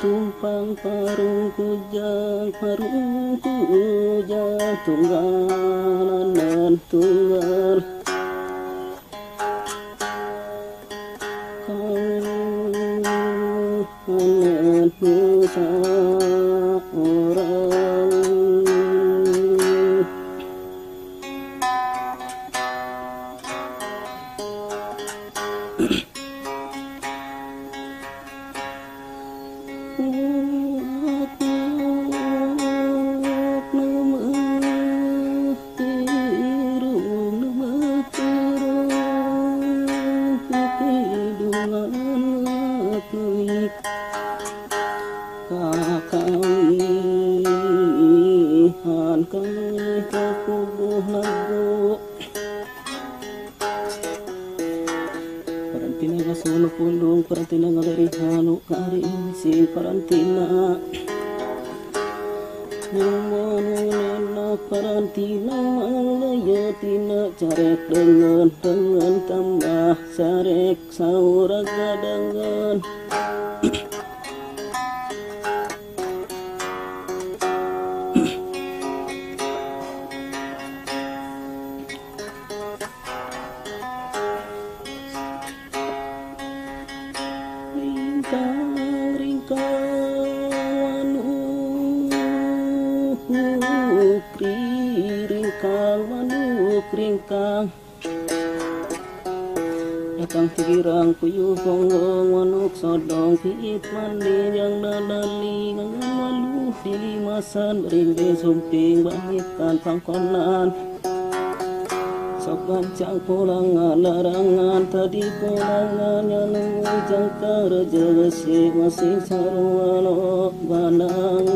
tumpang parung kujang tunggalan dan tunggal kanan nusa orang kakawihan kami kakubuh lagu parantina kasuno pundung parantina ngalerihanu kari si parantina nyamanuna parantina malayatina carek dengan tambah carek sauraga dengan ringkang datang tigirang puyuh ponggong manuk sodong piit mandi yang dadali ngangan waluh di limasan bering sumping bangitkan pangkonan sok gancang pulangan larangan tadi pulangannya nunggu jangka reja besi masih sarwalo banang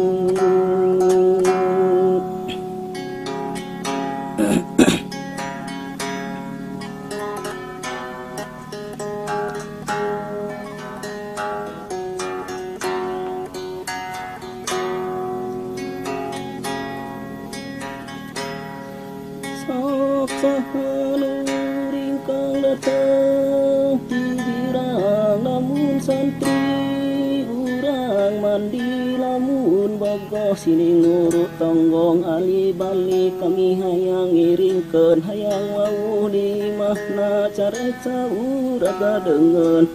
ringkang datang tigirang lamun santri urang mandi lamun bogoh sini nurut tonggong ali balik kami hayang ngiringkeun hayang wawuh di mahna carek sauraga dengan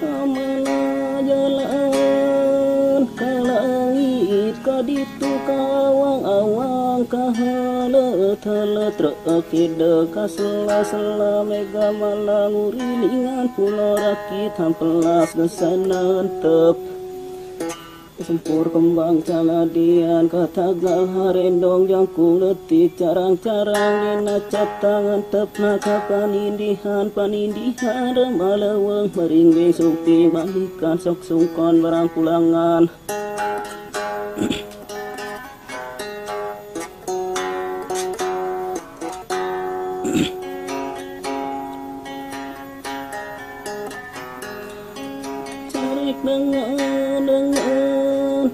kamana jalan ka langit ka ditu kawang-awang kahalet-halet reukide ka sela-sela mega malang urilingan pulo rakit hampelas geusana tep sempur kembang caladian katagal harendong jangkung letik carang-carang dina catangan tepna ka panindihan remaleweng mering besukti balikan sok sungkon barang pulangan carik dengan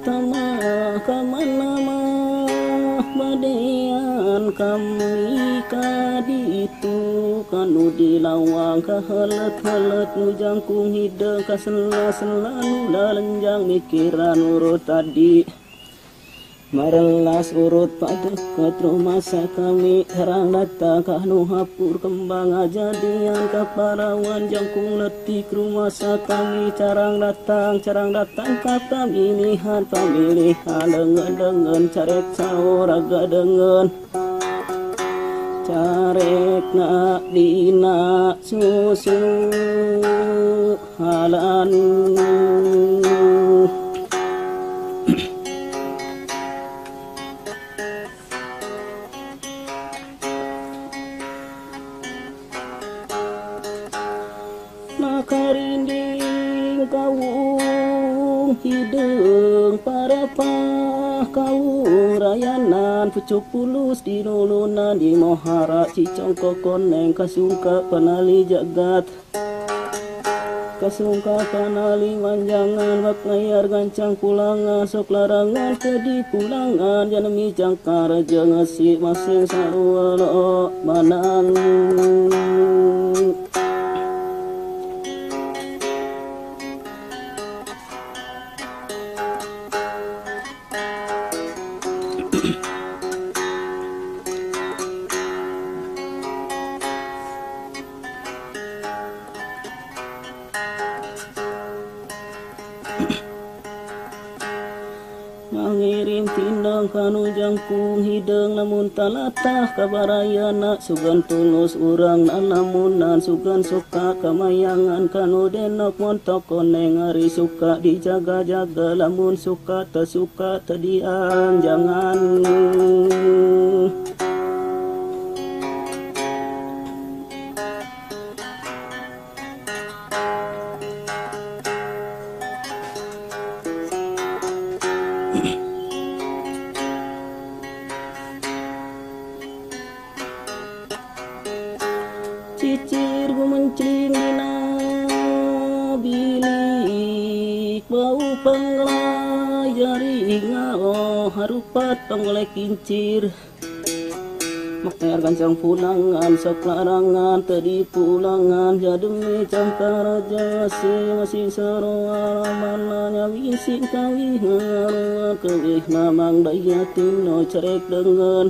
tamah kamana mah badean kami kaditu kanu dilawang kahelet-helet nu jangkung hideng ka sela-sela nu lalenjang mikiran urut tadi marelas urut padeket rumah kami herang datang ka nu hapur kembang ajadian ka parawan jangkung letik rumah kami carang datang ka pamilihan dengan carek sauraga dengan carekna dina susu halan nakarinding kawung hideung parapah kawung rayanan pucuk pulus di nulunan di mohara cicong kokoneng kasungka panali jagat kasungka panali manjangan bak ngayar gancang pulangan sok larangan ke di pulangan janemi jangkar jengesi masing sarua manang mangirim tindang kanu jangkung hideng lamun talatah kabarayana sugan tulus urang nalamunan sugan suka kamayangan kanu denok montok koneng ari suka dijaga-jaga lamun suka tesuka tediang jangan cicir gumencing dina bilik bau panglayari ngao harupat panggolek kincir maknayar gancang pulangan sok larangan tadi pulangan jademi cangkar jasi masih sarua mananya wisik kawih ngarua kewih mamang daya tino cerek dengan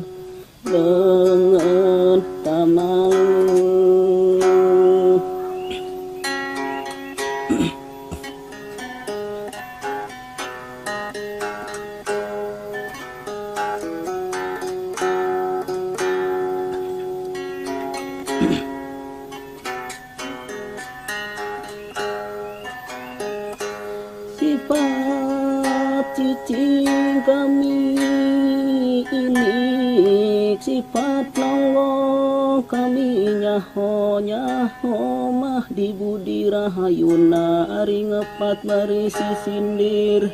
tamang sifat cicing kami ini sifat nongong kami nyaho mah di budi rahayuna ari ngepat marisi sindir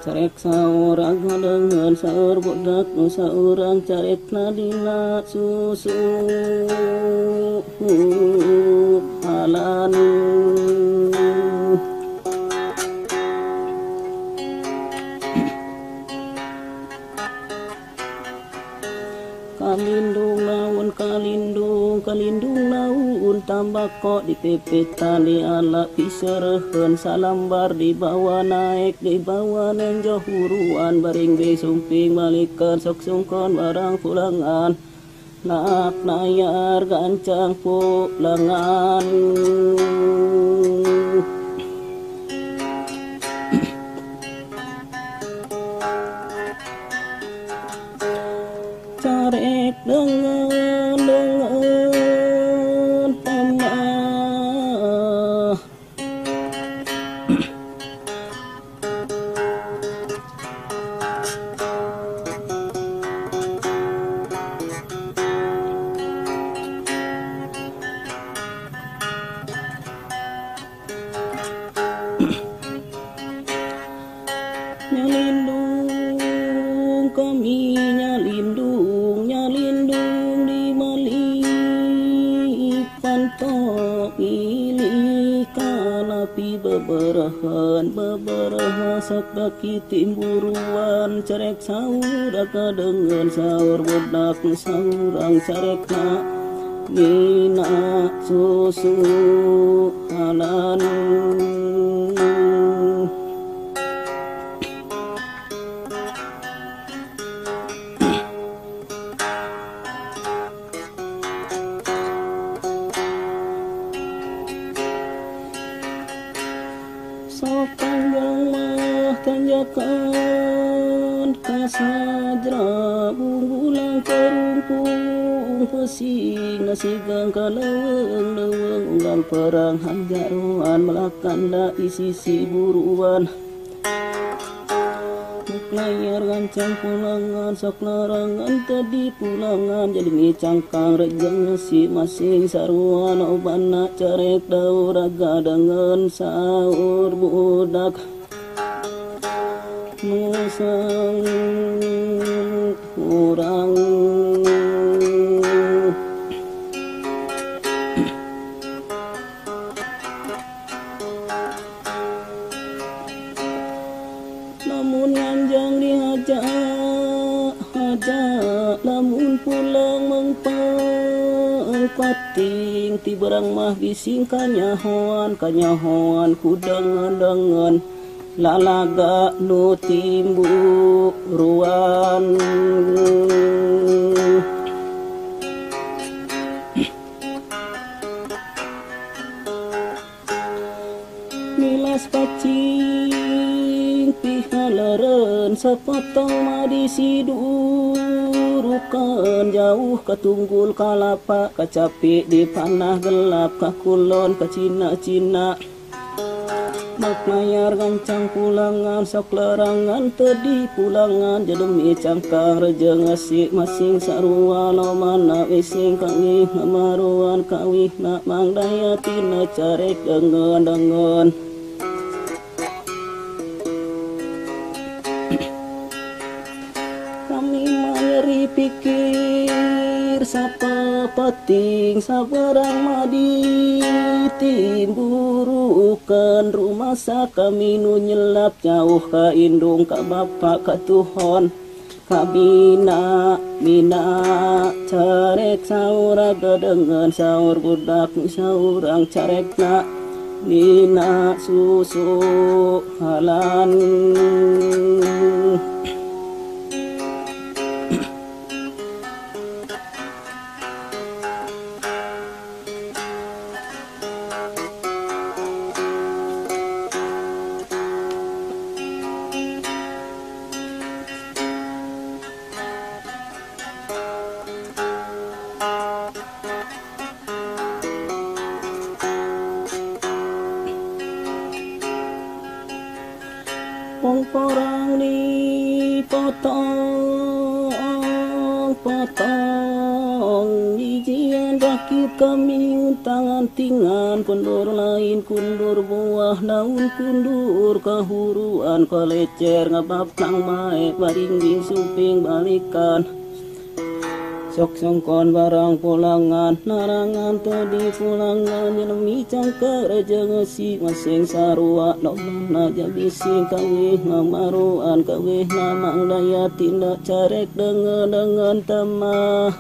carek saurang dengan saur budak nu saurang carek nadina susu halan kalindung naun tambah kok di pepetan di ala piserehen salambar di bawah naik di bawah nenjo huruan baring besumping balikan sok sungkon barang pulangan nak nayar gancang pulangan carek dengan pamah nyalindung kami nyalindung di malik pantok pilih kalapi beberahan sakdaki timburuan carek sahur aka dengan sahur budak saurang carek na mina susu halan sok panjang mah tanjakan kasar majra bunggulang kerungkung pesing nasigang kalaweng-laweng unggal perang hanjaruan melakanda isi si buruan layar gancang pulangan sok larangan tadi pulangan jadi mi cangkang rejeng si masing saruan obana carek dauraga dengan sahur budak musang kurang namun nganjang diajak lamun pulang mengpangkating ti berang mah bising kanyahoan kudangan-dangan lalaga nu timbu ruan milas pacing pihaleren sepotong madi sidurukan jauh ketunggul kalapa kacapi di panah gelap kakulon kacina-cina mak mayar gancang pulangan sok larangan tedi pulangan jedemi cangkang rejeng asik masing sarua lo mana wising kawih ngamaruan kawih nak mangdaya tina carek dengan kami mayari pikir sapa pating sabarang madi timburukan rumah kami nu nyelap jauh ka indung ka bapak ka tuhon kabina mina carek sauraga dengan saur budak saurang carekna nina susu halan wong porang potong ijian rakit kami tangan tingan kundur lain kundur buah daun kundur kahuruan kalecer ngabaplang mae baringging suping balikan sok songkon barang pulangan narangan tadi pulangan nyelemi cangka rejeng si masing sarua lomana jabisi kawih ngamaruan kawih namang daya tindak carek dengan tamah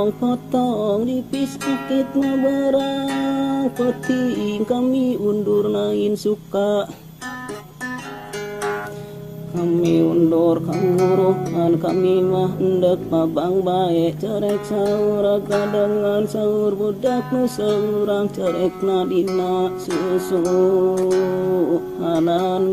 orang potong dipis akit mabarang peting kami undur lain suka kami undur kanguruhan kami mah hendak mabang baik carek sauraga dengan saur budak nu saurang carek nadina susu hanan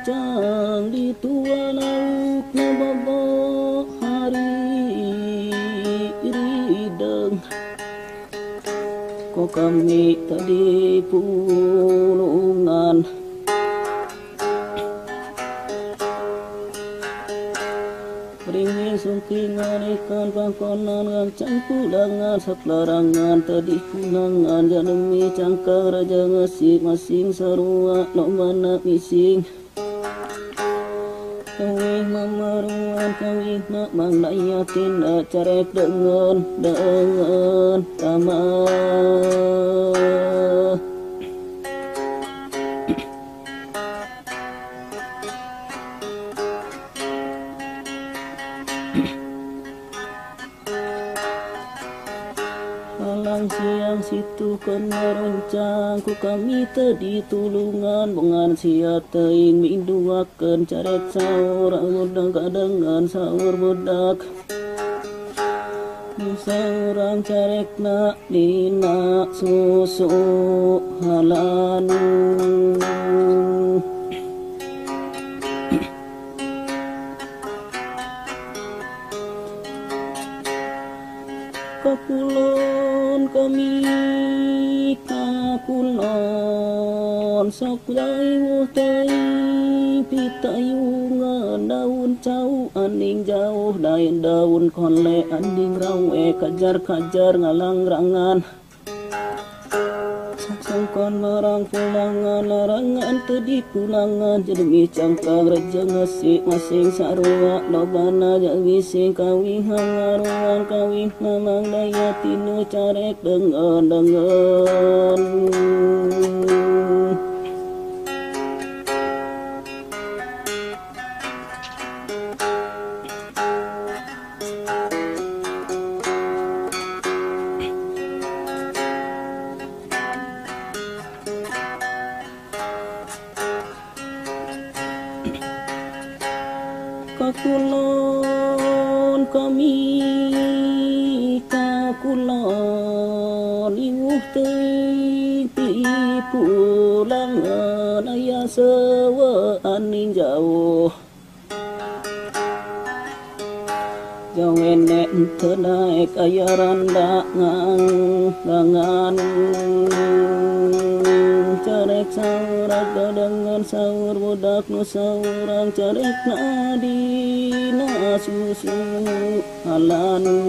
rancang di tua laut na babo hari rideng ko kami tadi pulungan ringin sungkingan ikan pangkonan rancang pulangan saklarangan tadi pulangan janemi cangkang raja ngasih masing sarua no mana mising kawih mamaruan kawih nak manglayatin carek dengan tama Malang siang situ kena roncang ku kami tadi tulungan bengan sia teing minduakeun carek sahur udang kadengan sahur budak seorang carek nak dina susu halanu kakulon kami kakulon sok daing utai pitayungan daun cau aning jauh daun daun konle aning rawe kajar ngalang rangan sangkon marang pulangan larangan tadi pulangan jadi cangkang raja ngasih masing sarua lobana jadi sing kawih hangaruan kawih mamang daya tinu carek dengan kakulon kami kakulon iwuh teuing pulangan aya sewa aning jauh jauh enek teu naek aya randangan carek sahur dengan sahur budak nu saurang carek nadina susu halanu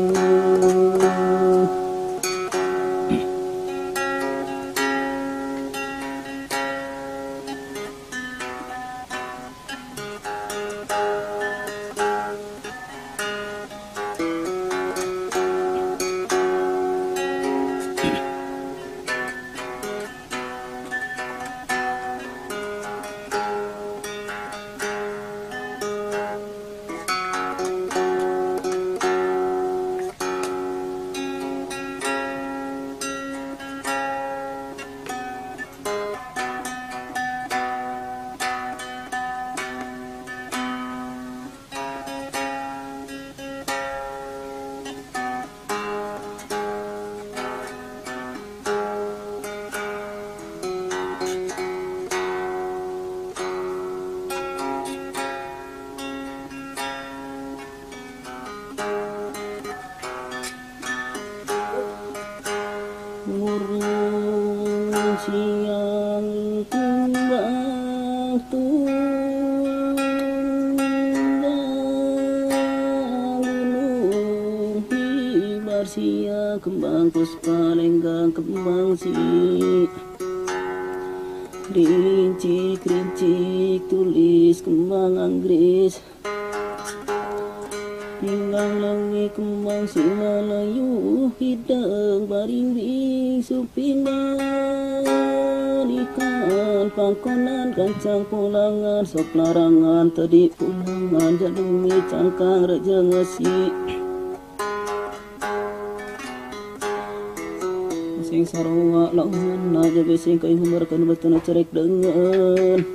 burung siang tumbang gunung hibar sia kembang puspa lenggang kembang si rincik tulis kembang Inggris Hinggang lengi kembang si Melayu hidang baring supingan ikan pangkonan kancang pulangan sok larangan tadi pulangan jadumi cangkang raja ngasi sing sarua laungan aja besing kain humbarkan batuna cerek dengan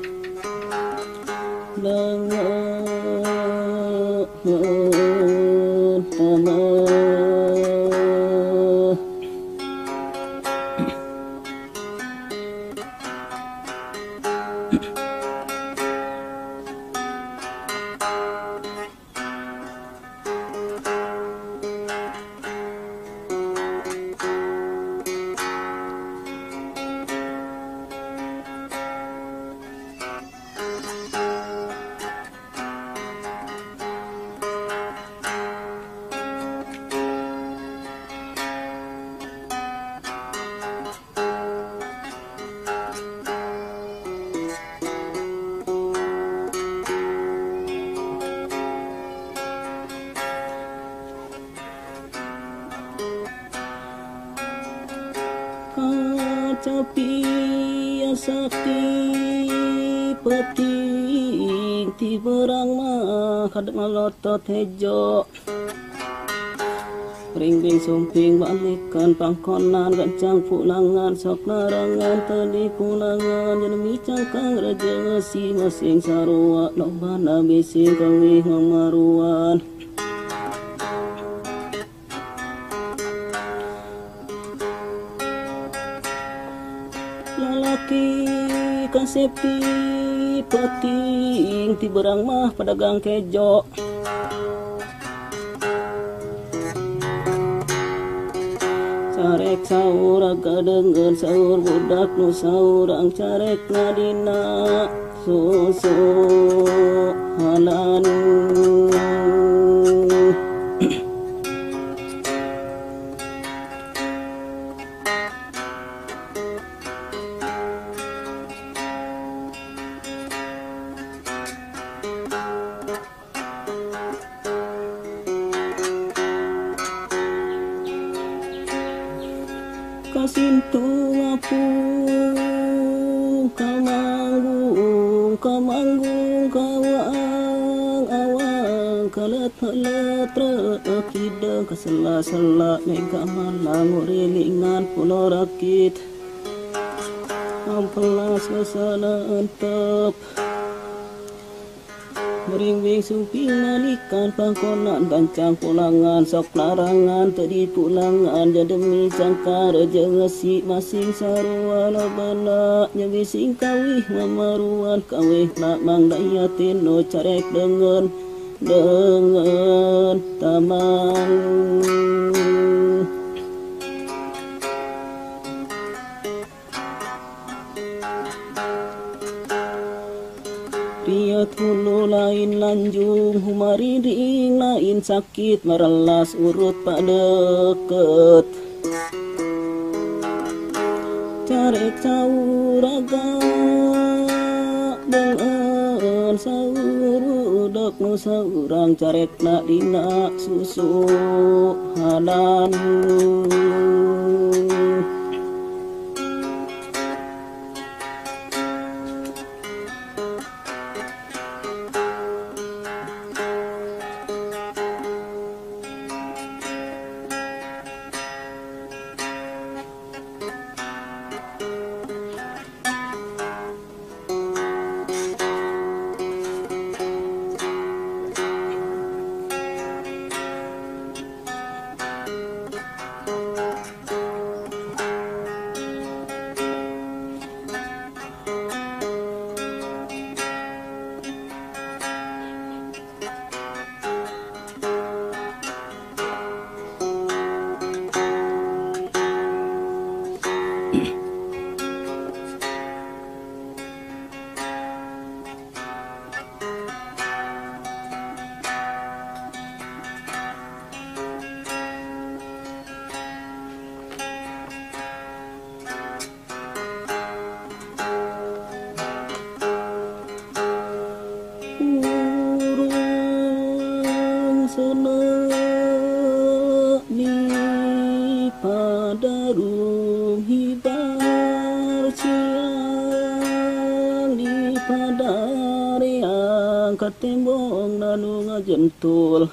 sakti peting ti berang mah kadek ngalotot hejo ring-ring sumping balikan pangkonan gancang pulangan sok larangan tadi pulangan jenemi cangkang raja si masing sarua lobana bising kawih ngamaruan lalaki kasepi peting ti berang mah pedagang kejo carek sahur kadengen sahur budak nu sahurang carek ngadina susu halan kasintu ngapung kamanggung kawang awang kalat-halat rakidang kasela-sela mega malang urilingan pulau rakit ampelas kesana entep Bering-bering sumping malikan pangkonan gancang pulangan sok larangan tadi pulangan demi sangkar jengesi masing sarua lobana nyegising kawih ngamaruan kawih nak mang dayatin no carek dengan tamang Riat hulu lain lanjung humari ring lain sakit merelas urut pak deket carek sauraga dengan saur udak nu saurang carek nak dina susu halan Padarung hibar siang di padari ang katimbong nanu ngajentul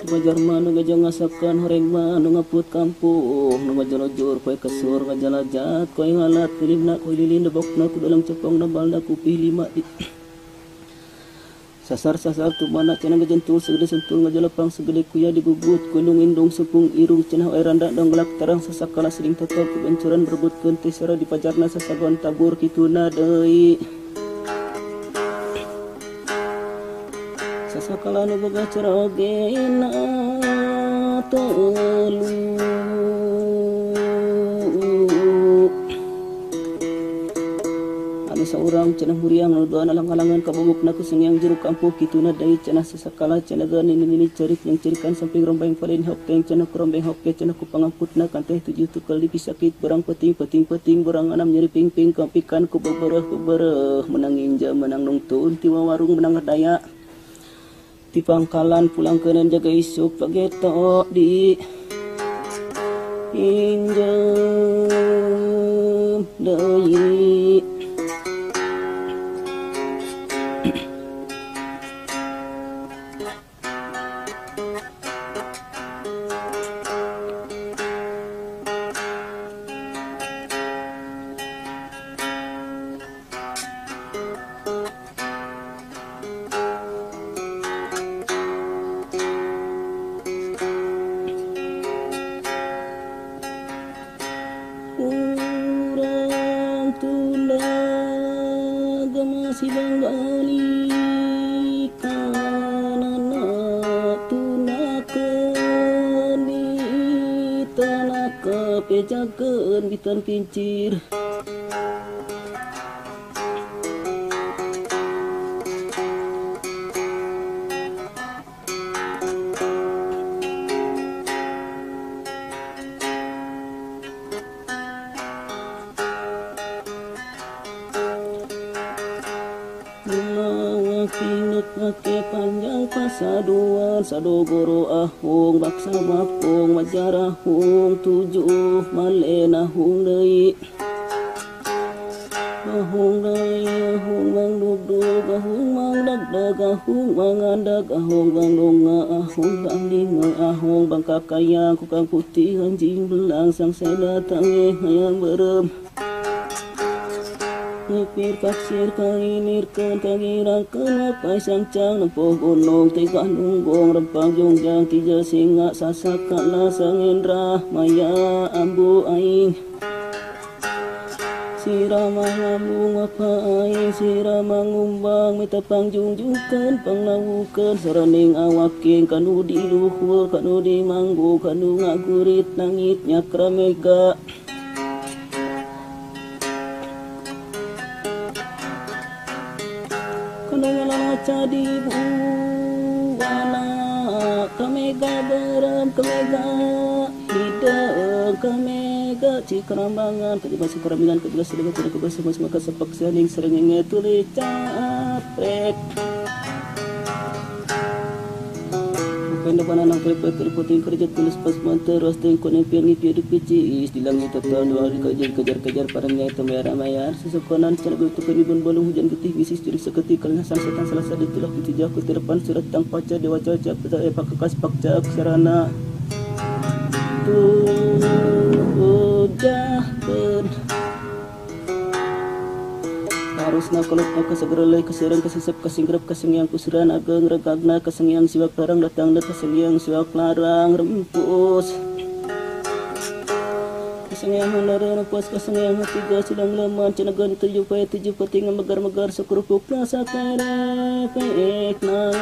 Ngajar manu ngajang ngasakan horeng manu ngaput kampung nu ngajalojur koy kesur ngajalajat koy ngalat kilimna koy lilin debokna ku dalam cepong nabalna kupih lima di Sasar-sasar tu mana cenah ngajentul segede sentul ngajalapang segede kuya digubut gunung indung sepung irung cenah wae randa dongglak tarang sasakala sering tetep kebencuran berebutkeun teh sara di pajarna sasagon tabur kituna deui Sasakala nu boga cerogena telu Saurang cenah huriang nu doana alang-alangan kabubukna ku sengyang jeruk kampuh kituna deui cenah sasakala cenah geun ini cerik yang cerikan samping rombeng paling hopeng cenah ku rombeng hopke cenah ku pangamputna kan teh 7 tukal dipisakit berang peting berang anam nyeri ping-ping kampikan ku bebereh menang inja menang nungtun ti warung menang daya ti pangkalan pulang keuneun jaga isuk pageto di injeng berem deui. Urang tulaga masih banggali kanana tunakeun di tanah kepejakeun bitan pincir. Pinut make panjang pasaduan sadogoro ahung baksa bapung majarahung tujuh malenahung deui. Ahung deui ahung mang dugdug ahung mang dagdag ahung mang andag ahung bang donga ahung bang dinga ahung bang kakayang kukang putih anjing belang sang seda tange hayang berem. Ngipir kaksir kanginirkeun kangirangkeun mapai sangcang nempuh gunung tiga nunggong rempang jongjang tiga singa sasakana sangendra maya ambu aing. Sirama ngambung apa aing sirama ngumbang mita pangjungjungkeun panglawukeun saraning awaking kanu di luhur kanu di manggu kanu ngagurit nangit nyakra mega. Kanungalang cadi buwana kamega berem kamega hideung kamega cikerambangan kejebas kerambangan kejebas sedekah tidak kebas semua kasepak saning serengenge tuluy caprek. Pendapanan ang periputing kerja tulis pas manteros tengkon yang pian ngipi aduk picis di langit tetan dua hari kejar parangnya itu mayar sesukonan cenah itu penibun bolong hujan getih bisis jurik seketika nasan setan selasa ditulah pitijak ke depan surat tang paca dewa caca peta pakekas pakca sarana tujahkeun harusna kolotna kasegerelai kasereng kasesep kasinggrep kasengyang kusuran ageng regagna kasengyang siwak larang datang dan kasengyang siwak larang rempus kasengyang handareun puas kasengyang hatiga sidang leman cenagan tujuh petingan megar-megar sakurupukna sakere pekna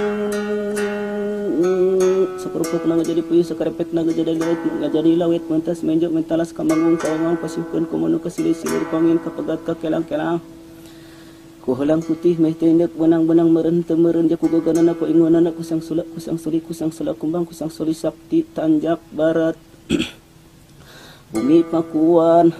sakurupukna ngajadi puyuh sakarepekna ngajadi lawit mentas menjok mentalas kamangung kawangang pasihkeun kumono kasilih-silih pangin kapegat kakelang-kelang. Kuhalang putih meh tendek benang-benang meren temeren jaku gaganan apa ingonan kusang sulak kusang sulak kumbang kusang suli sakti tanjak barat bumi Pakuan.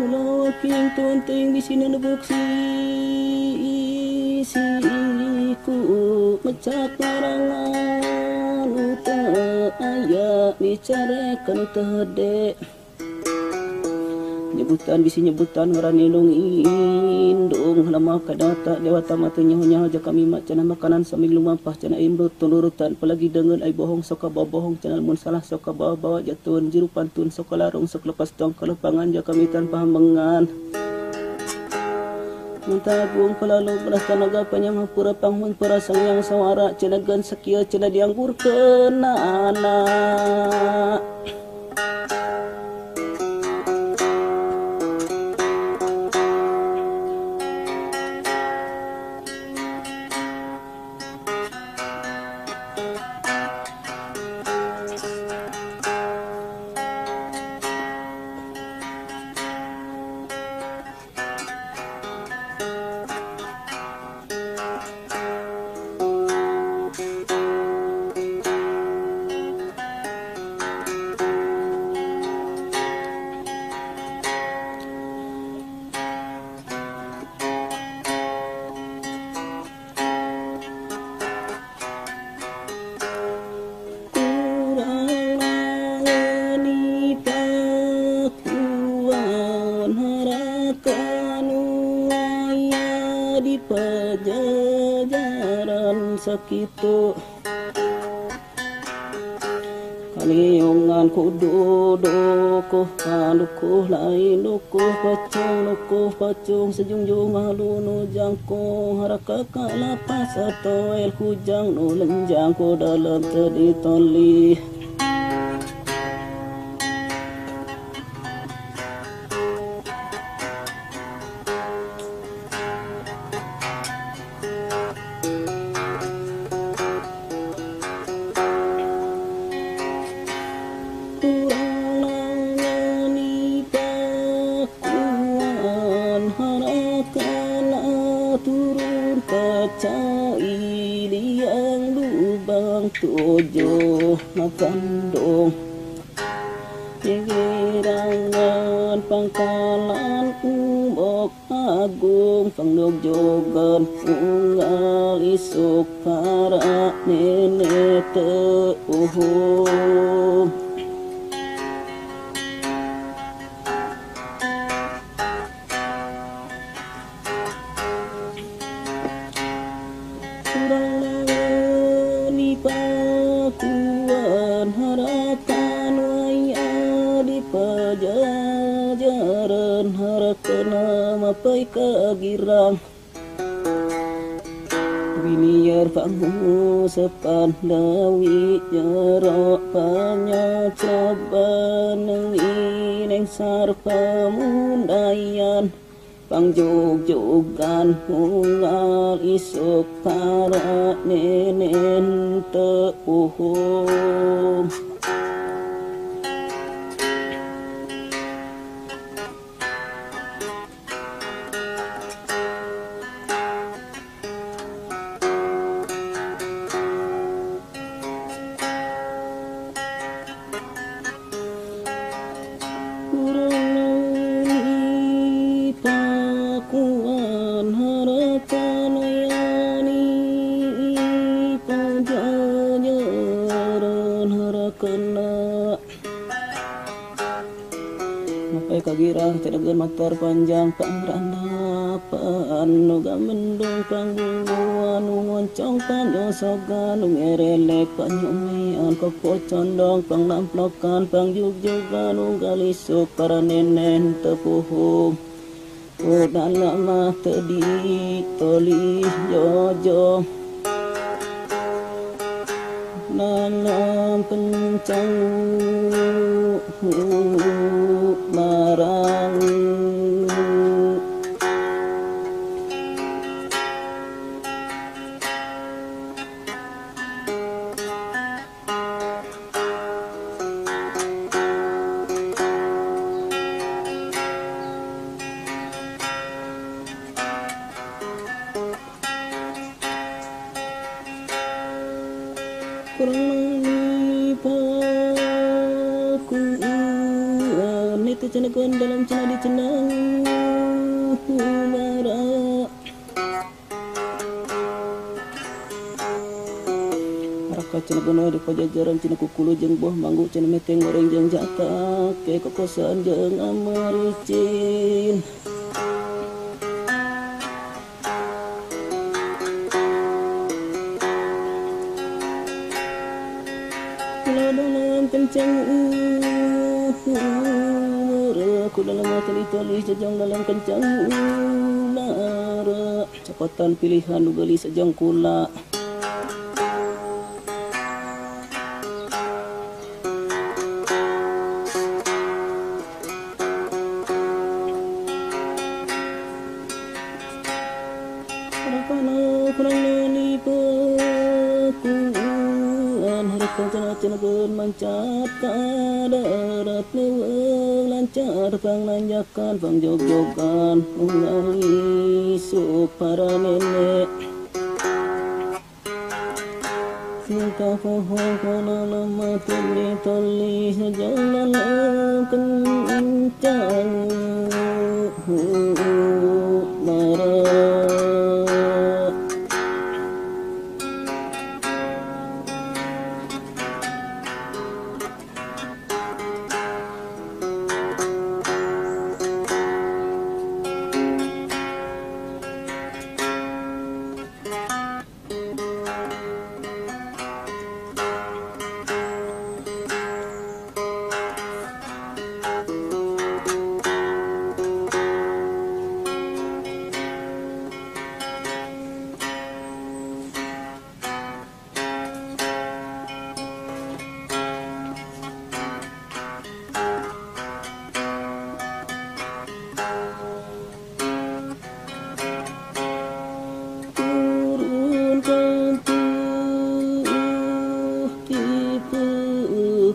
Mula waking tunting di sini nebuk siku mecak larangan uta aya bicarekan tede nyebutan bisi nyebutan ngarani nung indung lama kadata dewata mata nyaho aja kami macana makanan sambil lumampah cana imrut tunurutan apalagi dengan ai bohong soka bohong cana mun salah soka bawa jatuhan jiru pantun soka larung sok lepas tong kelepangan ja kami tanpa hambengan muntabung pelalu beras tanaga panyamah pura pangmun para sangyang sawara cenagan sakia cena dianggur kenana. sakito kaliyongan kudu ko panu ko lain ko pacung sejungjung alunu jangko haraka kalapas atau el kujang no lenjang ko dalam tadi toli yang lubang tujuh makandong Girangan pangkalan umbok agung pangdog jogan unggal isuk para nenek teuhum harapan waya di pajajaran harakana mapai kagirang winiar pangmu sepan dawi jarok panyacaban neng sarpamundayan pangjog-jogan unggal isuk para nenen teuhum Mapai kagirang tenaga matar panjang pangranapan nuga mendung panggungguan ngoncong panyosogan ngerelek panyumian kopo condong panglamplokan pangjugjugan nungalisuk para nenen tepuhum udah lama tedi toli jojo dalam pencang marang itu cenakan dalam cena di cenang marah raka cenakan di pajajaran cena kukulu jeng buah manggu cena meteng goreng jeng jata ke kekosan jeng amaricin dalam kencang aku dalam tali-tali sejang dalam kencang lara cepatan pilihan ugali sejang kula Cenah mancat darat leuweung lancar pangnanjakan pangjog-jogan unggal isuk para nenek Cinta pohon kona lama tali sejauh lalang kencang marah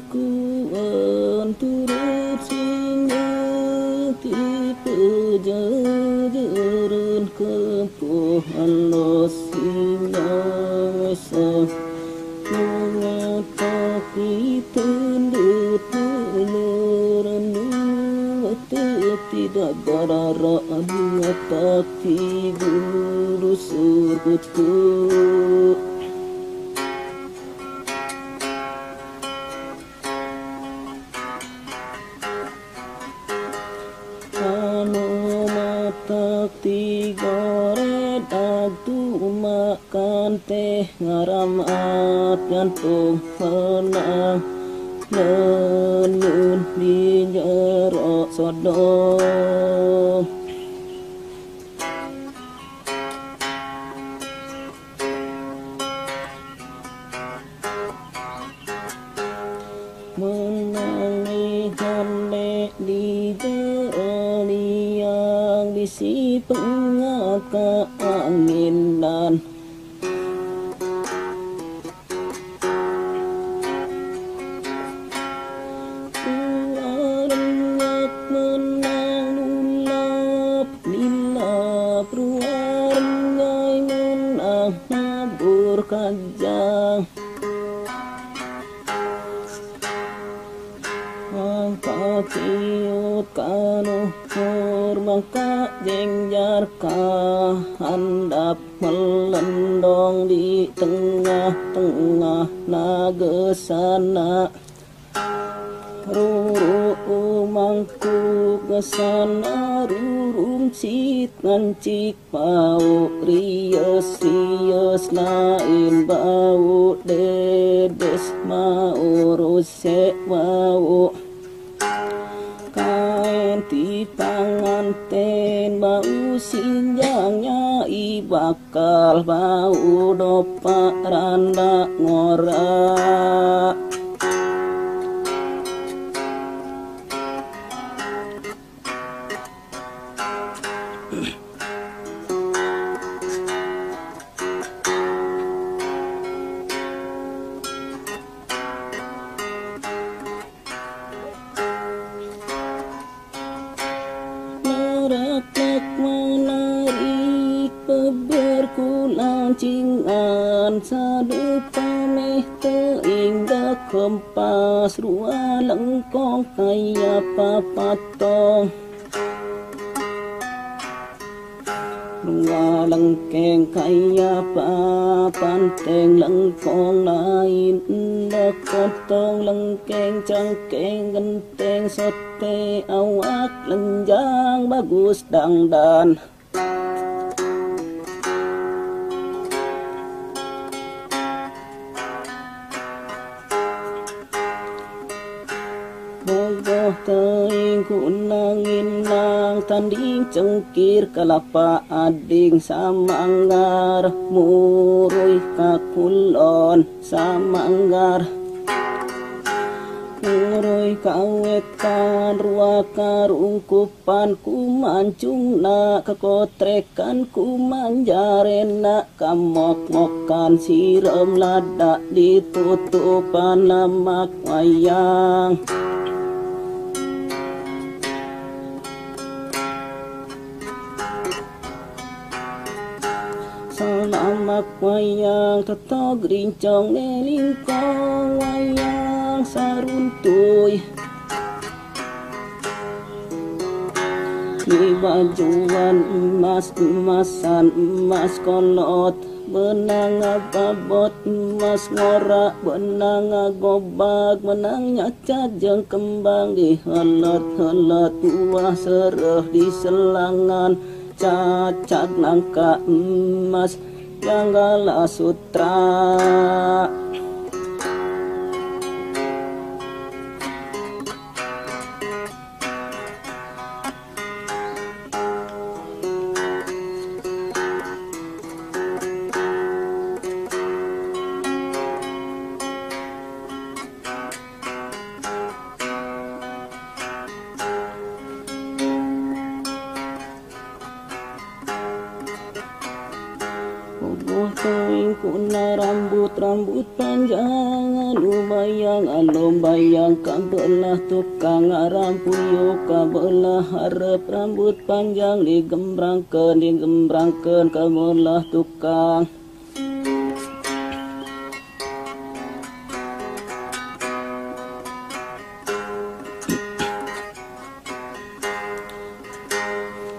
kuan turut singa tipe jajaran kepohan lo singa sa mengatakan tunduk teleran tidak dararaan tapi guru surutku anu matak tiga redak tu makan teh ngaramat gantung penang nenun di jerok sodong menangi hande di jerok yang bisi pengaka angin dan kajang angka ciut kanu mangka jengjar ka handap melendong di tengah-tengah nagesana ruru mangku kesana rurum cit ngancik bau rios lain bau dedes mau rusek bau kain ti panganten bau sinjangnya ibakal bau dopak randa ngorak merak menarik berkulancingan sadu pameh teingga kempas rua lengkong kaya papatong rua lengkeng kaya papanteng lengkong lain lekotong lengkeng cangkeng genteng sote awak lenjang bagus dangdan bogoh teing kunangin nang tanding cengkir kelapa ading samanggar muruy kakulon samanggar muruy kawetan rua karungkupan kumancung na kekotrekan kumanjarena kamok-mokan siram lada ditutupan lemak wayang salamak wayang tetog rincong nelingkong wayang saruntuy di bajuan emas-emasan emas kolot benang ababot emas ngorak benang agobag menang nyacat jeung kembang dihelot-helot buah sereh di selangan cacat nangka emas yang gala sutra Teing ku rambut panjang lumbayang kabelah tukang rampuyo kabelah harap rambut panjang digembrangkeun kabelah tukang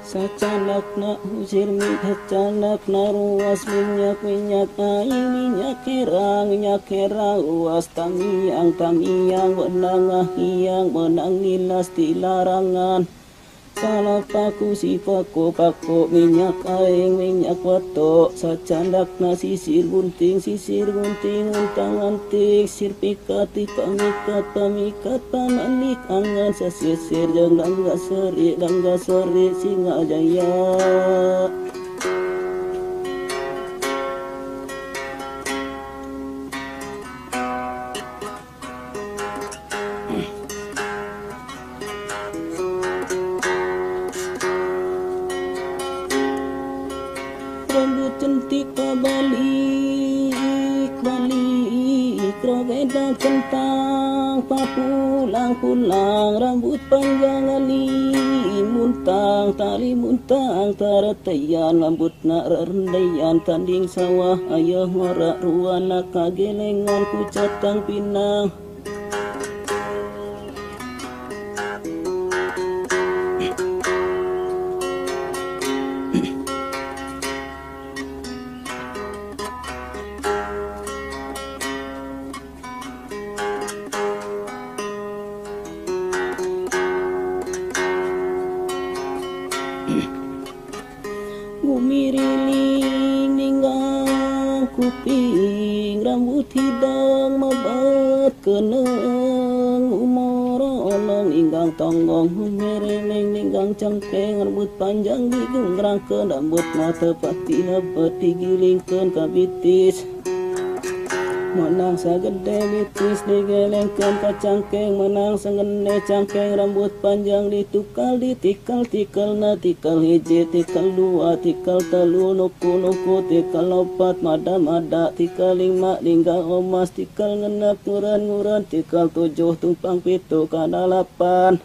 sacanakna usir sacanakna ruas minyak aing minyak herang ruas tamiang menang nilas di larangan salah paku si paku minyak aing minyak wato sacanakna sisir gunting untang antik sir pikat pamikat pamanik angan sasisir gangga seri singa jaya rambut cantik balik robeda kentang pulang rambut panjang tali muntang taratayan rambutna rendayan tanding sawah ayah ngorak ruana kagelengan kucatang pinang Gumiriling ninggang kuping rambut hidang mabat keneng umorolong inggang tonggong mereleng ninggang cangkeng rambut panjang digembrangkeun rambut mata pati lebat digilingkeun kabitis menang sagede bitis digelengkeun ka cangkeng menang sangene cangkeng rambut panjang ditukal tikalna tikal hiji tikal dua tikal telu nuku tikal opat mada tikal lima linggang omas tikal ngenep nguran tikal tujuh tumpang pitu kana lapan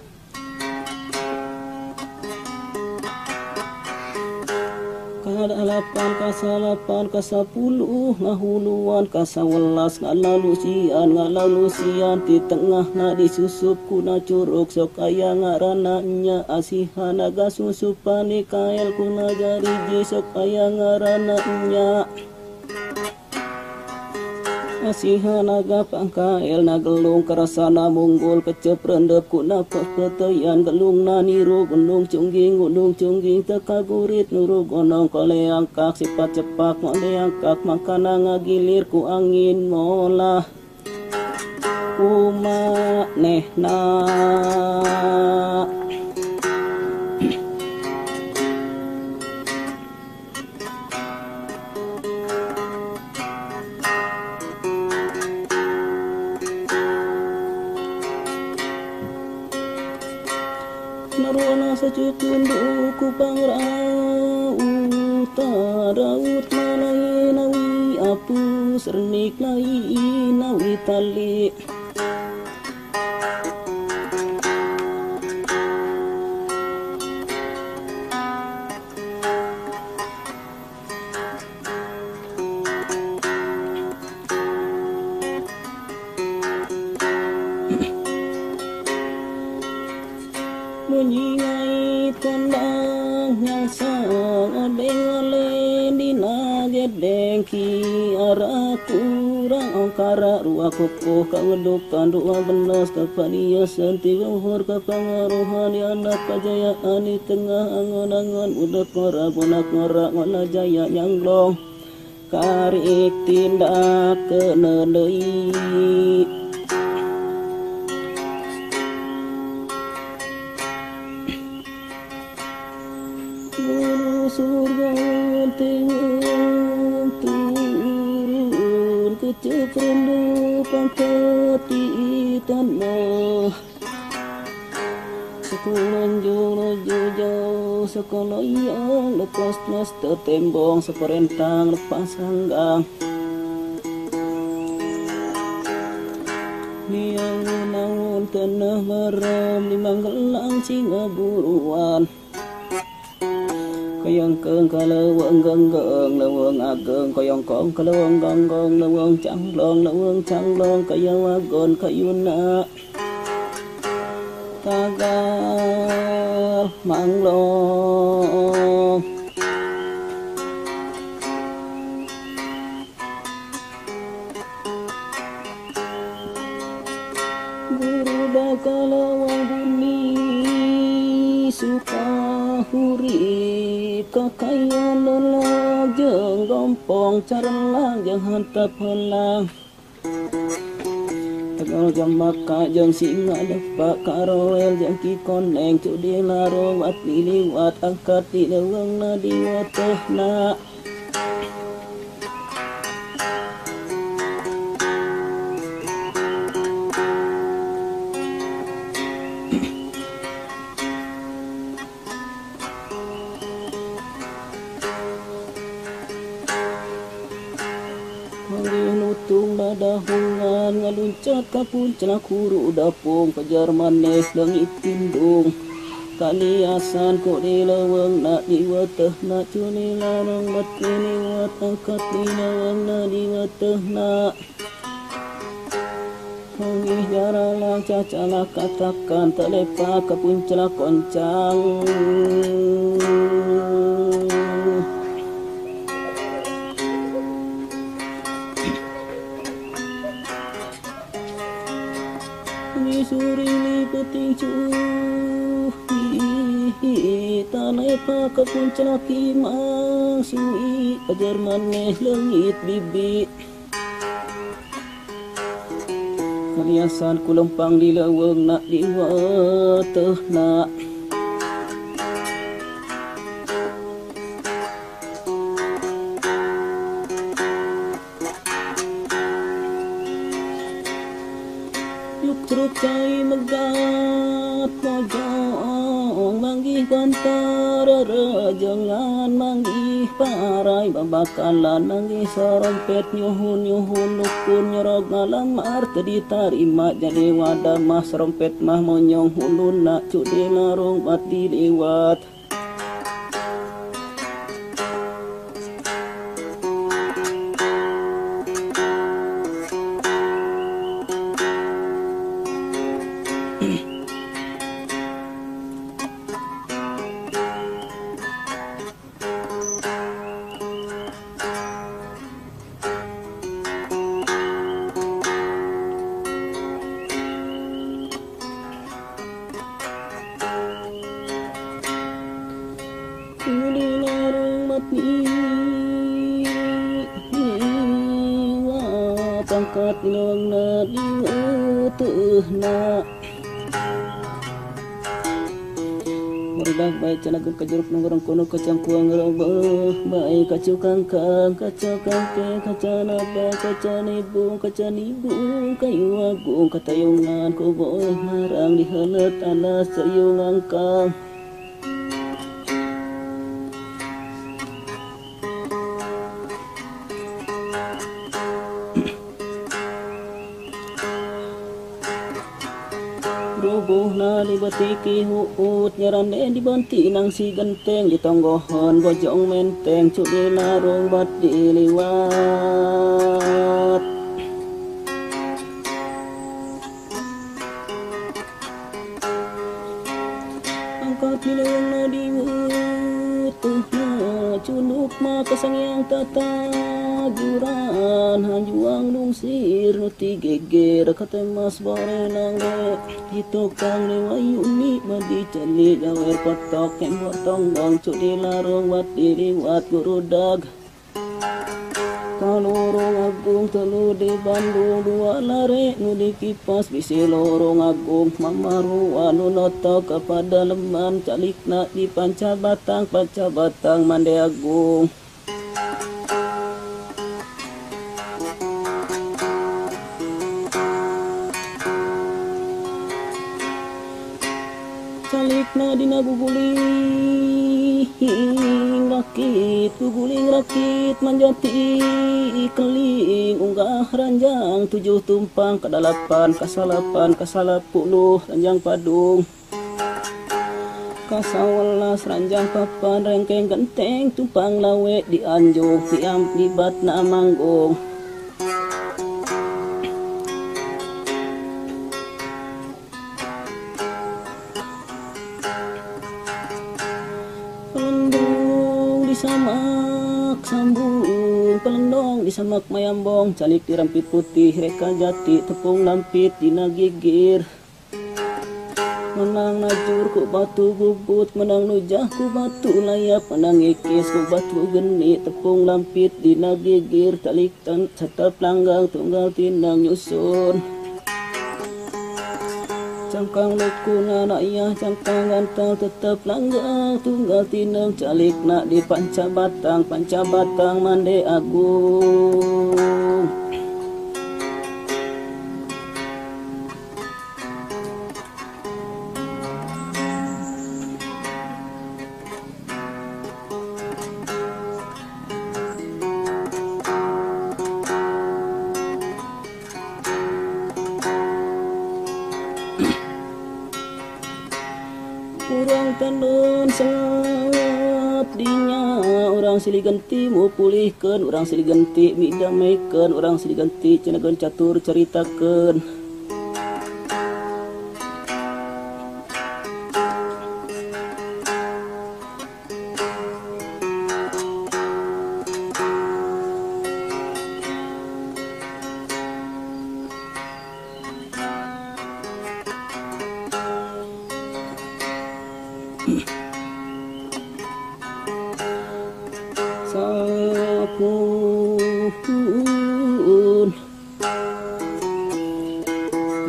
kadalapan kasalapan kasapuluh ngahuluan kasawelas ngalalusian di tengah na disusup kuna curug sok aya ngaranna nya asihan naga susupan di kael kuna jariji sok aya ngaranna nya asihan naga pangkael nagelung karasana munggul kecep rendep kuna pepeteyan gelung naniru gunung cungging teka gurit nuru gonong koleang kak sifat cepak moleang kak makana ngagilir ku angin molah kumanehna naruana sacucundu ku pangraut taraut nawi apu sernik nawi tali menyingai kondang yang sang odeng dina gedengki arah kurang ongkara ruah kokoh kangedukan ruah benas kapadia senti luhur kapangaruhan anak kajayaan di tengah angon-angon udah bonak ngorak ngona jaya nyanglong karik tindak kenelei guru surga turun keceprenu pangkati tanah sekolah jauh sekolah yang lepas nas tertembong seperentang lepas sanggang tanah maram di manggelang singa buruan kayang keng kalawang ganggeng lawang ageng kayang kong kalawang ganggeng lawang canglong kayang wagon kayuna tagal manglong guru dakalawang bumi suka hurip kakayan lelah jeng gompong carelang jeng hantap helang tegal jam maka jeng singa depak karoel jeng kikoneng cudi laro wat diliwat angkat di leweng na diwateh na nutung dadahungan ngaluncat ka puncak huru dapung kejar maneh langit tindung kaliasan ko di lawang na diwateh na cuni larang mati liwat angkat di lawang na diwateh na Hongih jaralang cacala katakan telepa ke puncak koncang suri lipeting cuhi tanah pak puncak kimang sui ajar maneh langit bibit kaliasan kulempang di laweng nak diwateh nak truk cai megat mojong manggih bantara jangan manggih parai babakalan manggih sorompet nyuhun lukun nyorog ngalamar tadi tarima jadi wadah mah sorompet mah monyong hulun nak cudi larung mati lewat angkat nilang na diutuh na Meridak baik canagung kajuruk nungurang kuno kacangkuang robah baik kacukang kang kacakang ke kacanaba kacanibung kayu agung katayungan kuboy marang dihalat anas sayungang kang rubuh na dibatiki huut nyarane dibanti nang si genteng ditonggohon bojong menteng cudi larung bat diliwat angkat nileng na diwutuh na cunduk ma kasangyang tatajuran hanjuang lungsir nuti geger katemas borenang hitokang lewayuni madi celi jawer kotok yang potong bang cudi larung wat diliwat gurudag kalorong agung telu di Bandung dua lare nu di kipas bisi lorong agung mamaru anu noto kepada leman calikna di panca batang mande agung calikna dina guguling rakit manjati keling unggah ranjang 7 tumpang ke-8 ke-8 ke-10 ranjang padung ka-11 ranjang papan rengkeng genteng tumpang lawe dianjung tiam libat na manggung pelendung disamak sambung pelendong disamak mayambong calik dirampit putih reka jati tepung lampit dina gigir menang najur ku batu bubut menang nujah ku batu layap menang ikis ku batu geni tepung lampit dina gigir talik tetep langgang tunggal tinang nyusun cangkang lekuna ayah cangkang gantang tetep langgang tunggal tinang calik nak di panca batang mande agung urang tandon sangat dinya urang silih ganti mau pulihkan urang silih ganti midamaikan urang silih ganti cenagan catur ceritakan sapun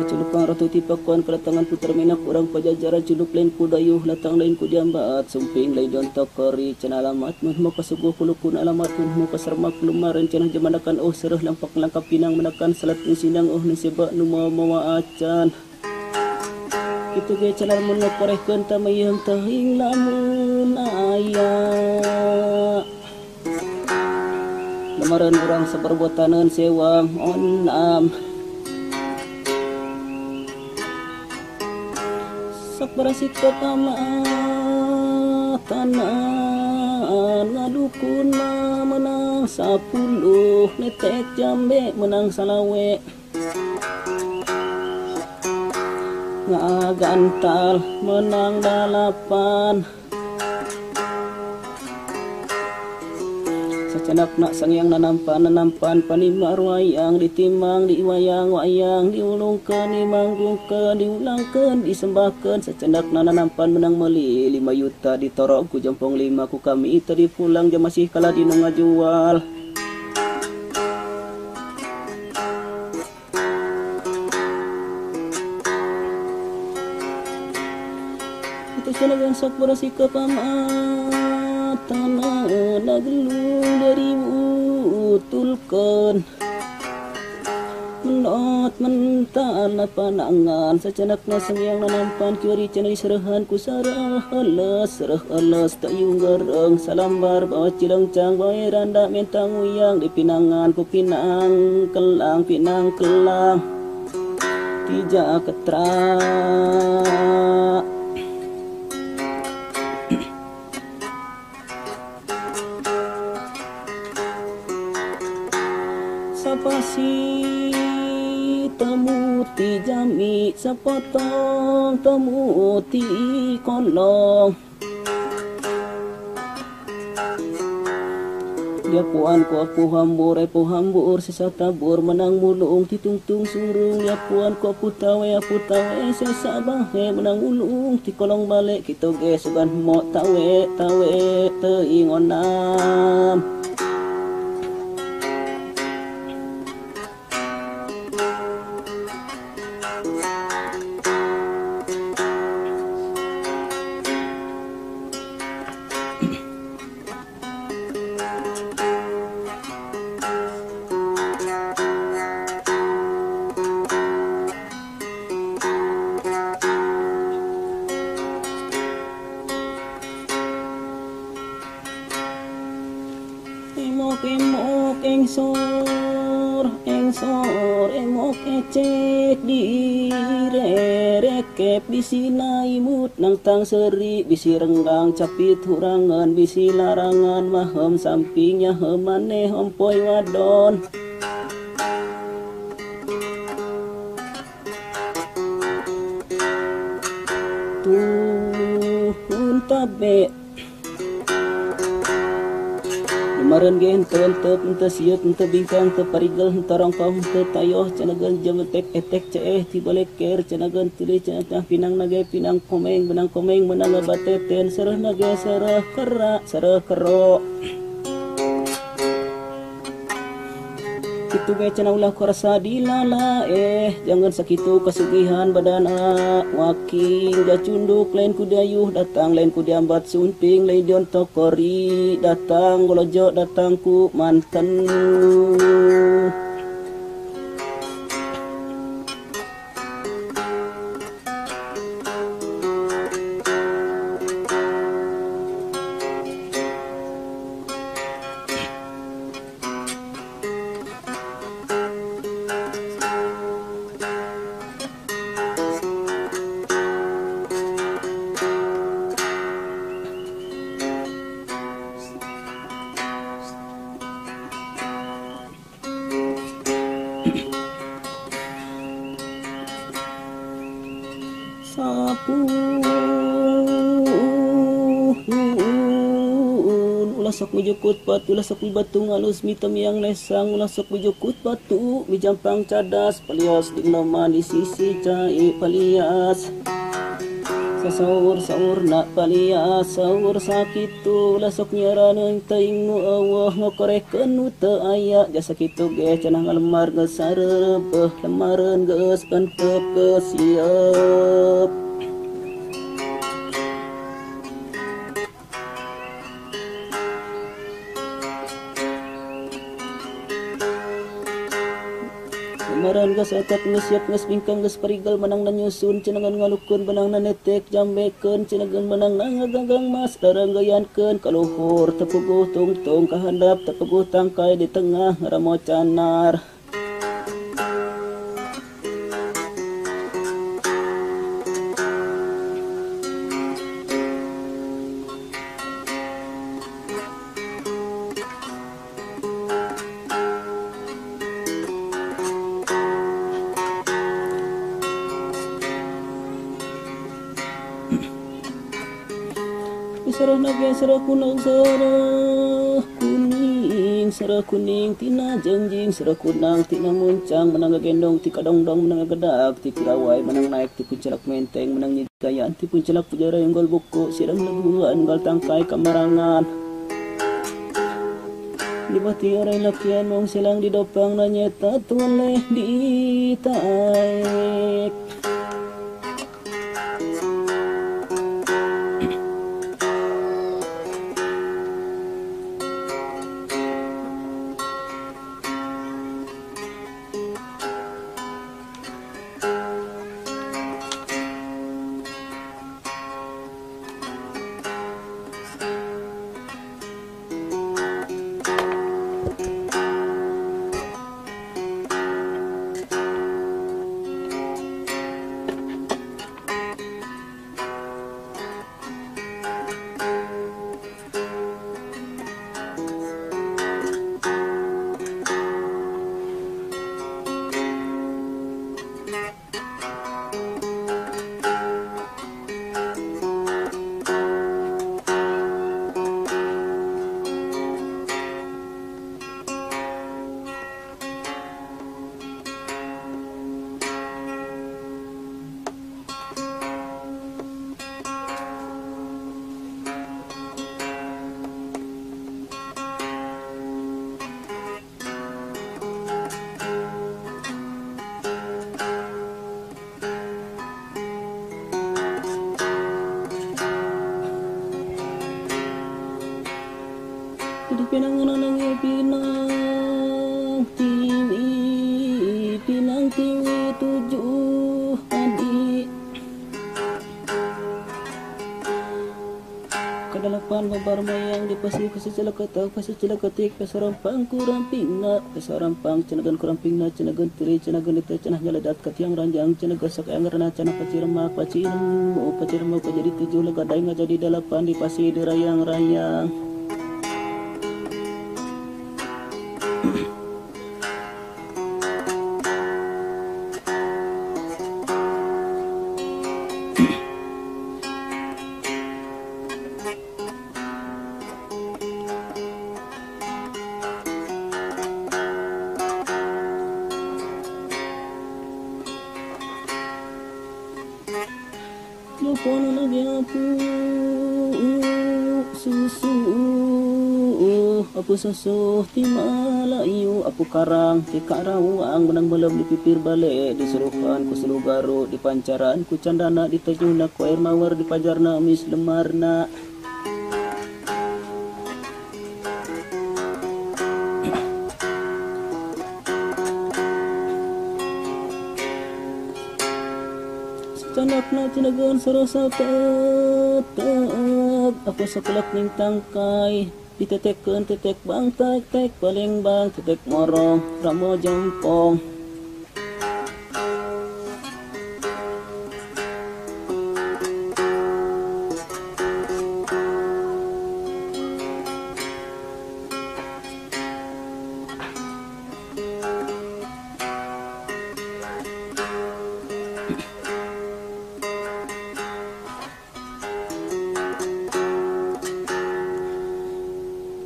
keculupan ratu tipakuan kedatangan putra minak orang pajajaran culuk lain ku dayuh latang lain ku diambat sumping lain jontok kori cina alamat mun pasuguh kulukun alamat mun pasarmak lumaran cenah jamanakan sereh lampak langkap pinang menakan salat sinang niseba nu mawa acan itu ge calar mun korehkeun tamayeuh teuing lamun aya lamareun urang saperbotaneun sewang onam sabarasi pertama tanan ngadukuna menang 10 netek jambe menang salawe ngagantal menang 8 sacenak nak sangyang nanampan panimar wayang ditimang diwayang-wayang diulungkeun dimanggungkeun diulangkeun disembahkeun sacenak nanampan menang meuli 5 juta ditorok ku jompong 5 ku kami tadi pulang jam masih kalah dinu ngajual Sanagan sakbarasi kapamatan nagelung dari utulkan menot mentan panangan sacanak nasangyang nanampan kiwari cenai serahan ku sarah alas tayung gareng salambar bawa cilengcang bawa randa mentang uyang di pinangan ku pinang kelang tija ketra sapasi temuti jami sapotong temuti kolong dia puan ku apu hambur sesa tabur menang mulung titungtung surung dia puan ku apu tawe sesa bahe menang mulung ti kolong balik kita ge sugan mo tawe teuing onam cek di rekep bisi naimut nang tang seri bisi renggang capit hurangan bisi larangan mahem sampingnya hemane hompoy wadon tuhun tabe Kemarin gen tentep ente siap ente bingkang te parigel ente rongkong ente tayoh canagan jam etek ceeh ti balik ker canagan tili cenatah pinang nage pinang komeng menang ngebateten sereh nage sereh kera sereh kero kitu ge cenah ulah kurasa dilala jangan sakitu kasugihan badana waking jacunduk lain kudayuh datang lain kudiambat sunting lain dion tokori datang golojo datang ku manten sapun ulah sok mijukut batu ulah sok batu ngalus mitem yang lesang ulah sok mijukut batu mijampang cadas palias di noman di sisi cai palias saur nak palias saur sakitu ulah sok nyaraneun teuing nu eueuh ngokorekeun nu teu aya jasa kitu ge cenah ngalemar geus sarebeuh lemareun geus pentep geus sieup Kemarin gas etek ngesiap nges bingkang gas parigel menang na nyusun cenangan ngalukun benang na netek jambeken cenangan menang na ngagagang mas darang gayankeun kaluhur tepuguh tungtung kahandap tepuguh tangkai di tengah ngaramo canar serah nage serah kunang serah kuning tina jengjing serah kunang tina muncang menang gendong ti kadongdong menang gedak ti pirawai menang naik ti puncelak menteng menang nyigayaan ti puncelak pujara yang gol buku sirang leguan gal tangkai kamarangan di bati orai lakian mong silang di dopang na nyeta tuleh di taek dalapan babar mayang di pasir cilakatak pasir cilakatik pasarampang kurampingna pasarampang cenagan kurampingna cenagan tiri cenagan itu cenah nyaledat katiang ranjang cenaga sakayang rana cenah pacirma pacirma jadi 7 legadai ngajadi dalapan di pasir dirayang-rayang. Pono lagi apu susu timalayu apu karang ti karawang menang malam di pipir bale disuruhan ku Selugaro di pancaran ku candana di tajuna ku air mawar di pajarna mis lemarna. Canakna cinagan sarasa tetep apa sekelak ning tangkai ditetekkeun tetek bang tek paling bang tetek morong ramo jempong.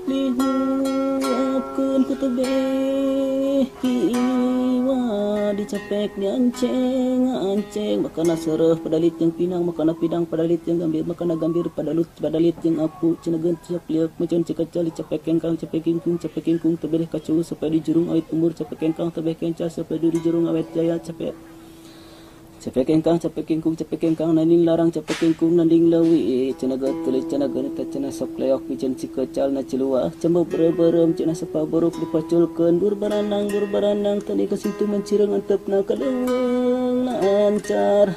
Lihuapkeun ku tebeh kiwa dicapek dianceng makana sereuh padalit jeung pinang makana pidang padalit jeung gambir makana gambir padalit jeung apu cinegeun tiap lieup meceun cikacal dicapek kengkang capek kingkung tebeh kacu supaya di jurung awet umur capek kengkang tebeh kenca supaya di jurung awet jaya capek kengkang nanding larang capek kengkung nanding lawi cenaga tulis cenaga neta cenah sok leok piceun cikecal na ciluah cembo berem cenah sepa borok dipaculkeun burbaranang tadi kasitu mencireng antepna kaleuweung lancar.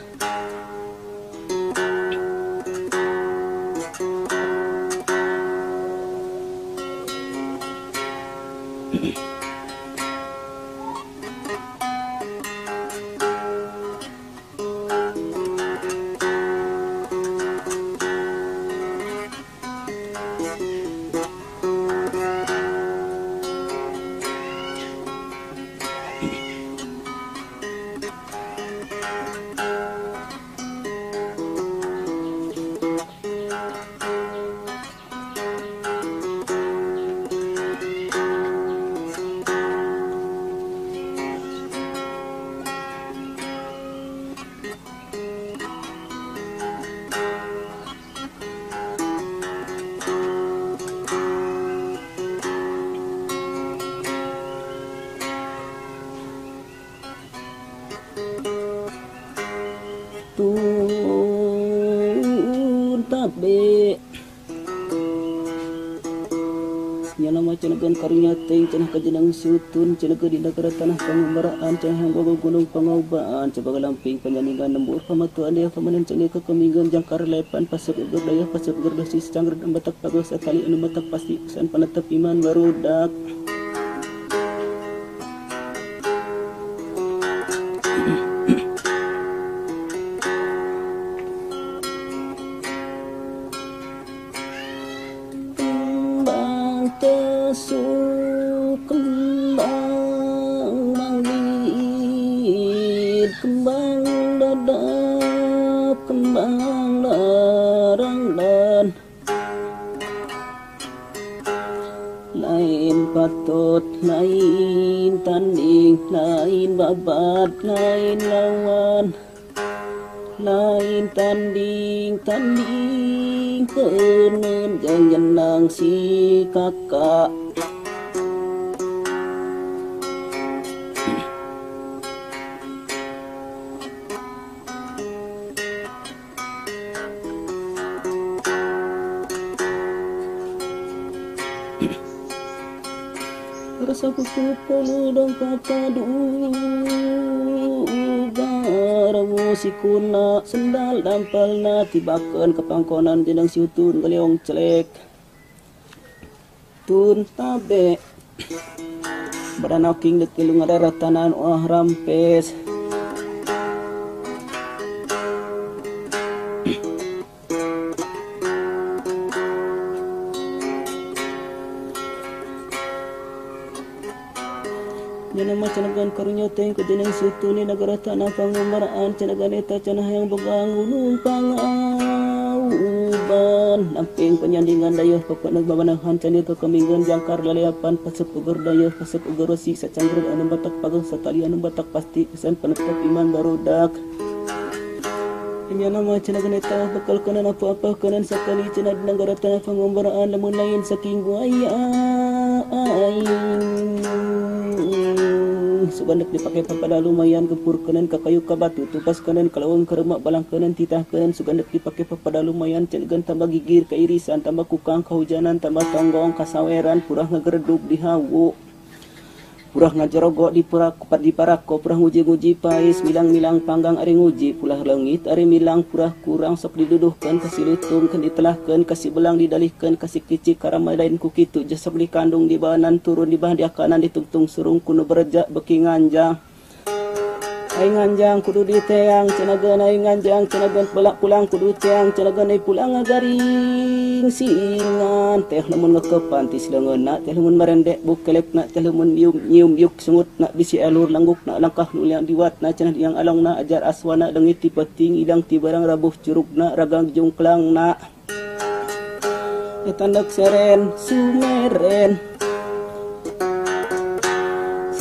Tun tabe nyana macenagan karunya teuing cenah kajenang sutun cenah di negara tanah pangumbaraan cenah gogo gunung pangaubaan coba lamping panjaningan lembur pamatuan dia pamanen cenah kekeminggan jangkar lepan pasuk berdaya pasuk berdosis cangger dan batak pagos sekali anu batak pasti pesan panetep iman barudak. Kembang manggit kembang dadap kembang larang dan lain patut lain tanding lain babat lain lawan lain tanding keun jenang si kakak. Rasa kuku peludang kata dugar sewu sikuna sendal dampalna tibakeun kepangkonan jeneng siutun galeong celek tun tabe badanau king dekilung ratanan wah rampes Jana macanagan karunya teng ke jeneng situni negara tanah pangumbaraan canagan eta cenah yang begang gunung pangauban namping penyandingan dayeuh pokona babanahan candi teu keminggeun jangkar laleapan pasep uger dayeuh pasep uger resi sacanggrud anu batak pageuh satali anu batak pasti kesan penetep iman barudak Inyana macanagan eta bakal kenan apa-apa kenan sakali cenah di negara tanah pangumbaraan lamun lain saking buaya sugandak dipakai papada lumayan gempur kenen ka kayu ka batu tupas kenen kalawang keremak balang kenen titah kenen sugandak dipakai papada lumayan cenegan tambah gigir ka irisan tambah kukang kahujanan tambah tonggong kasaweran purah ngageredug di hawu purah ngajerogo di parako purah nguji-nguji pais milang-milang panggang ari nguji pulah leungit ari milang purah kurang sok diduduhkeun kasih litung keun ditelahkeun kasih belang didalihkeun kasih kicik karamadain ku kitu jasok dikandung di banan turun di bah diakanan ditungtung surung kuno berejak beki nganjang aing nganjang kudu diteang cenageun aing nganjang cenageun pelak pulang kudu teang cenageun ai pulang ngagaring singan teh lamun ngeukepan ti sileungeunna teh lamun marendek bukelekna teh lamun nyium yuk sungutna bisi alur langgukna langkah nu liang diwatna cenah diang alongna ajar aswana leungit ti peuting idang ti barang rabuh curugna ragang jungklangna etandak seren sumeren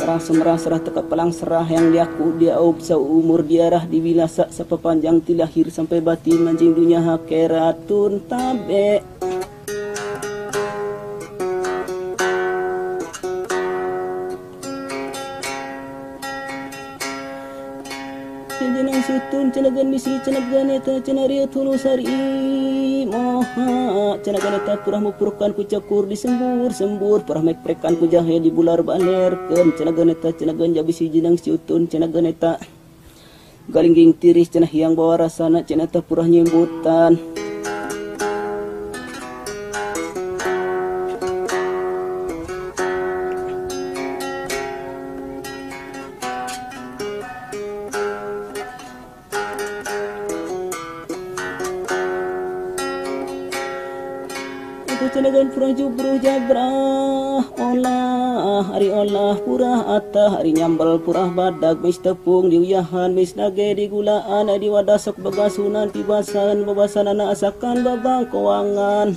serah semerah serah teka pelang serah yang diaku dia aub seumur diarah dibilasa sepanjang ti lahir sampai batin manjing dunia hakeratun tabe jeneng sutun cenagan misi cenagan eta cenarieu tulusari moha cenagan eta purah mupurkan ku cakur disembur purah mekprekan ku jahe di bular banerkeun cenagan eta cenagan jabisi jeneng sutun cenagan eta galingging tiris cenah hiang bawa rasana cenah eta purah nyimbutan cenagan purah jubruh jabrah olah hari olah purah atah hari nyambal purah badag mis tepung diuyahan mis nage digulaan di wadah sok bagasunan tibasan babasanana asakan babang koangan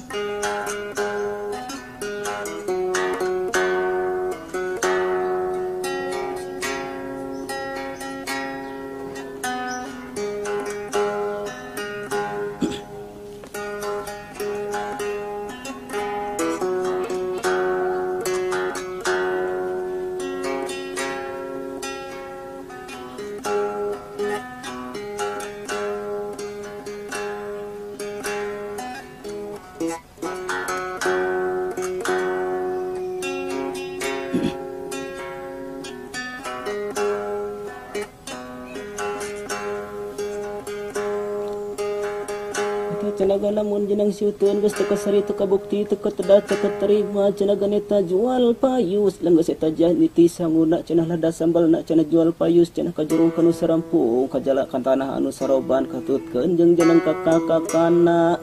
cenagan lamun jeneng siutun geus teu kasari teu kabukti teu ketedah teu keterima cenagan eta jual payus leunggeus eta janiti sanguna cenah lada sambalna cenah jual payus cenah kajurung kanu sarampung kajalakan tanah anu saroban katutkeun jeung jeneng kakak-kakana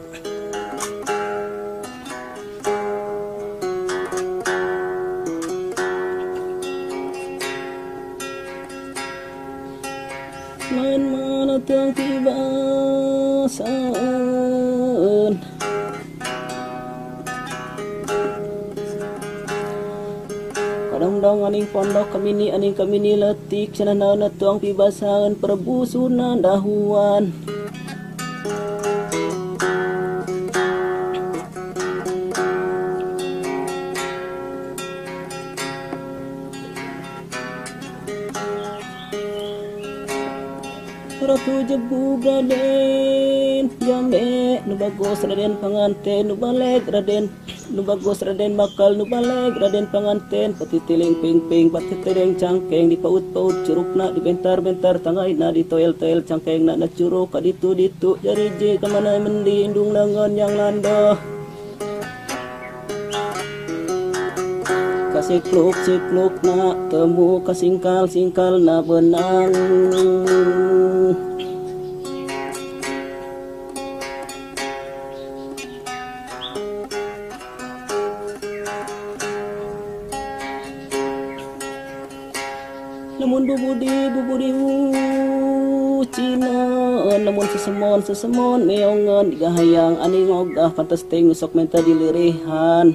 mana tang tibasan kadang-kadang aning pondok kamini aning kamini letik cenah naon tuang pibasan perbusunan dahuan ratu jebu gaden Raden jame nu bagos Raden panganten nu baleg Raden nu bagos Raden bakal nu baleg Raden panganten pati tiling ping pati tereng cangkeng di paut curugna di bentar tangay na di toel cangkeng na curug kaditu ditu jari je kamana mendi indung langan yang landa Sikluk na temu kasingkal na benang namun bubudi Cina namun sesemon meongan digahayang ani ngogah pantas teng sok menta dilirihan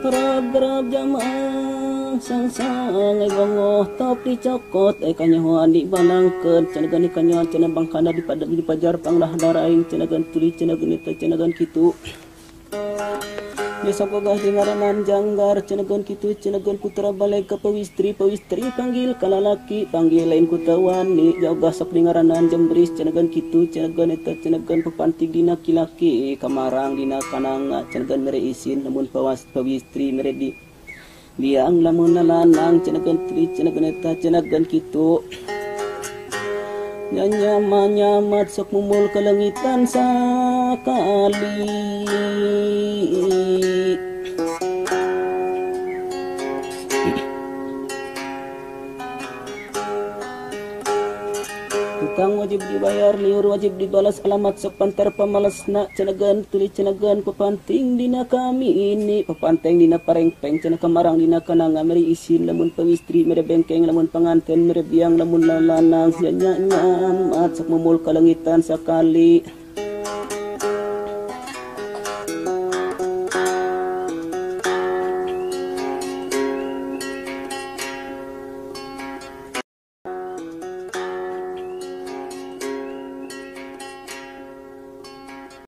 Gerab jamang sang ay gongo top dicokot ay kanyahoan di banangkeun cenah ni kanyahoan cenah bangkana di pajar pangdahar aing cenah tuli cenah genita cenah kitu Besok gagah di ngaranan janggar cenah kitu cenah putra balai ka pawistri panggil ka lalaki panggil lain ku tawani jaga sok di ngaranan jembris cenah kitu cenah eta cenah pepantig dina laki kamarang dina kananga cenah mere isin namun pawistri mere di biang lamun lanang cenah tri cenah eta cenah kitu nyamat sok mumul kelengitan sakali Utang wajib dibayar, liur wajib dibalas, alamat sok pantar pamalasna cenagan tulis cenagan pepanting dina kami ini pepanteng dina parengpeng cenah kamarang dina kananga meri isin lamun pawistri mere bengkeng lamun panganten mere biang lamun lanang nya mat sok mumul kalengitan sakali